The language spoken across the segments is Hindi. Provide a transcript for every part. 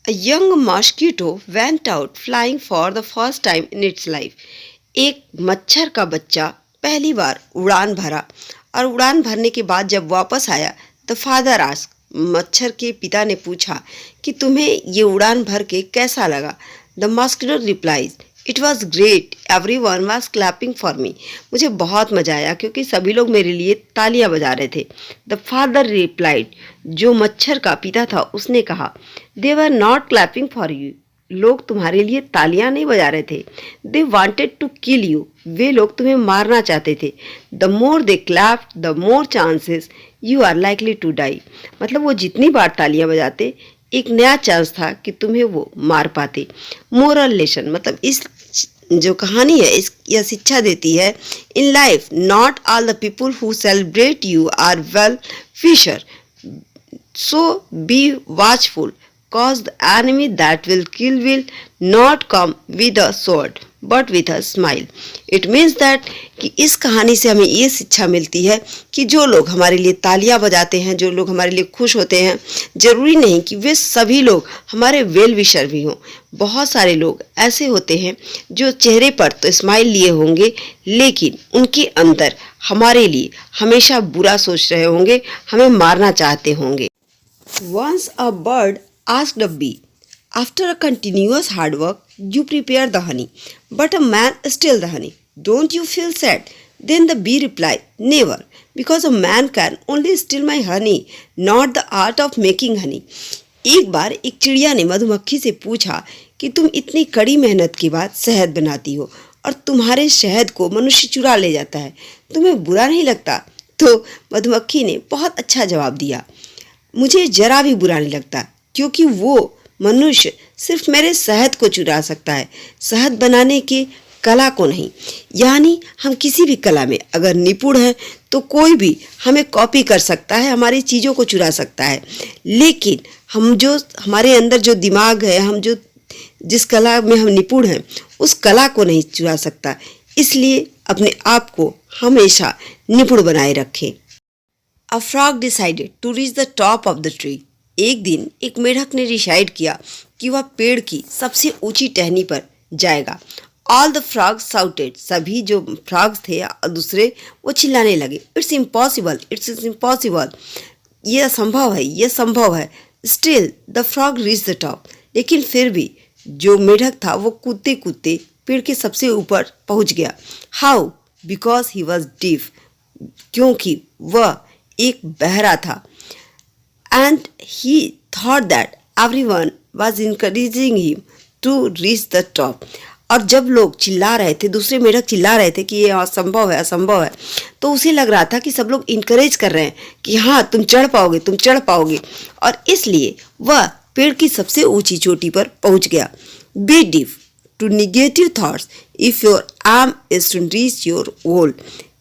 A young mosquito went out flying for the first time in its life. एक मच्छर का बच्चा पहली बार उड़ान भरा और उड़ान भरने के बाद जब वापस आया द फादर आस्क, मच्छर के पिता ने पूछा कि तुम्हें ये उड़ान भर के कैसा लगा. The mosquito replies, it was great, every one was clapping for me. मुझे बहुत मजा आया क्योंकि सभी लोग मेरे लिए तालियां बजा रहे थे. द फादर रिप्लाइड, जो मच्छर का पिता था उसने कहा, they were not clapping for you, लोग तुम्हारे लिए तालियां नहीं बजा रहे थे. They wanted to kill you, वे लोग तुम्हें मारना चाहते थे. The more they clap the more chances you are likely to die. मतलब वो जितनी बार तालियां बजाते एक नया चांस था कि तुम्हें वो मार पाते. मोरल लेसन, मतलब इस जो कहानी है यह शिक्षा देती है, in life not all the people who celebrate you are well wisher, so be watchful cause the enemy that will not come with a sword but with a smile. It means that कि इस कहानी से हमें ये शिक्षा मिलती है कि जो लोग हमारे लिए तालियां बजाते हैं, जो लोग हमारे लिए खुश होते हैं, जरूरी नहीं कि वे सभी लोग हमारे वेल विशर भी हों. बहुत सारे लोग ऐसे होते हैं जो चेहरे पर तो स्माइल लिए होंगे लेकिन उनके अंदर हमारे लिए हमेशा बुरा सोच रहे होंगे, हमें मारना चाहते होंगे. Once a bird asked a bee, after a continuous hard work, you prepare the honey, but a man steals the honey. Don't you feel sad? Then the bee replied, never, because a man can only steal my honey, not the art of making honey. एक बार एक चिड़िया ने मधुमक्खी से पूछा कि तुम इतनी कड़ी मेहनत के बाद शहद बनाती हो और तुम्हारे शहद को मनुष्य चुरा ले जाता है, तुम्हें बुरा नहीं लगता? तो मधुमक्खी ने बहुत अच्छा जवाब दिया, मुझे जरा भी बुरा नहीं लगता क्योंकि वो मनुष्य सिर्फ मेरे शहद को चुरा सकता है, शहद बनाने की कला को नहीं. यानी हम किसी भी कला में अगर निपुण हैं तो कोई भी हमें कॉपी कर सकता है, हमारी चीज़ों को चुरा सकता है, लेकिन हम जो हमारे अंदर जो दिमाग है, हम जो जिस कला में हम निपुण हैं उस कला को नहीं चुरा सकता. इसलिए अपने आप को हमेशा निपुण बनाए रखें. A frog decided to reach the top of the tree. एक दिन एक मेढक ने डिसाइड किया कि वह पेड़ की सबसे ऊंची टहनी पर जाएगा. All the frogs shouted. सभी जो फ्रॉग्स थे दूसरे वो चिल्लाने लगे, It's impossible, it's impossible. ये असंभव है, ये संभव है. Still the frog reached the top. लेकिन फिर भी जो मेढक था वो कूदते कूदते पेड़ के सबसे ऊपर पहुंच गया. How? Because he was deaf. क्योंकि वह एक बहरा था. And he thought that everyone was encouraging him to reach the top. और जब लोग चिल्ला रहे थे, दूसरे मेढक चिल्ला रहे थे कि ये असंभव है, असंभव है, तो उसे लग रहा था कि सब लोग इनकरेज कर रहे हैं कि हाँ तुम चढ़ पाओगे, तुम चढ़ पाओगे, और इसलिए वह पेड़ की सबसे ऊंची चोटी पर पहुंच गया. Be deaf to negative thoughts if your aim is to reach your goal.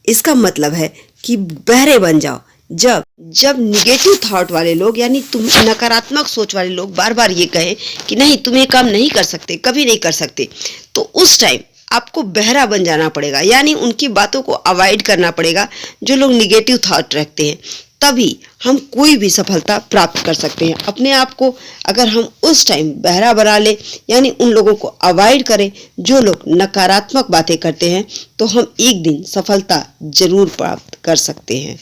इसका मतलब है कि बहरे बन जाओ. जब निगेटिव थॉट वाले लोग यानी तुम नकारात्मक सोच वाले लोग बार बार ये कहें कि नहीं तुम ये काम नहीं कर सकते, कभी नहीं कर सकते, तो उस टाइम आपको बहरा बन जाना पड़ेगा, यानी उनकी बातों को अवॉइड करना पड़ेगा जो लोग निगेटिव थॉट रखते हैं. तभी हम कोई भी सफलता प्राप्त कर सकते हैं. अपने आप को अगर हम उस टाइम बहरा बना ले यानी उन लोगों को अवॉइड करें जो लोग नकारात्मक बातें करते हैं, तो हम एक दिन सफलता जरूर प्राप्त कर सकते हैं.